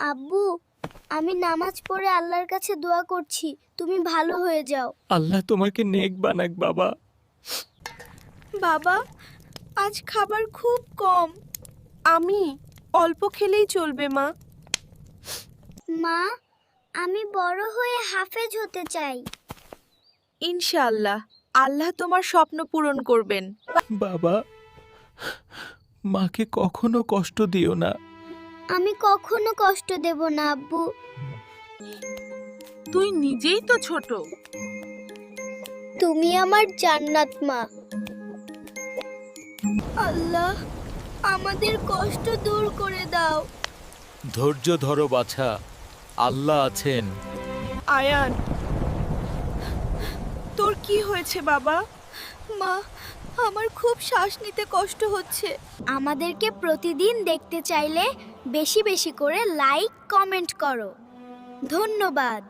আব্বু, আমি নামাজ পড়ে আল্লাহর কাছে দোয়া করছি তুমি ভালো হয়ে যাও। আল্লাহ তোমাকে নেক বানাক বাবা। বাবা, আজ খাবার খুব কম। আমি অল্প খেলেই চলবে মা। মা, আমি বড় হয়ে হাফেজ হতে চাই। ইনশাআল্লাহ আল্লাহ তোমার স্বপ্ন পূরণ করবেন। বাবা, মাকে কখনো কষ্ট দিও না। আমি কখনো কষ্ট দেব না আব্বু। তুই নিজেই তো ছোট। তুমি আমার জান্নাত মা। আল্লাহ, আমাদের কষ্ট দূর করে দাও। ধৈর্য ধরো বাছা, আল্লাহ আছেন। আয়ান, তোর কি হয়েছে বাবা? মা, আমার খুব শ্বাস নিতে কষ্ট হচ্ছে। আমাদেরকে প্রতিদিন দেখতে চাইলে বেশি বেশি করে লাইক কমেন্ট করো। ধন্যবাদ।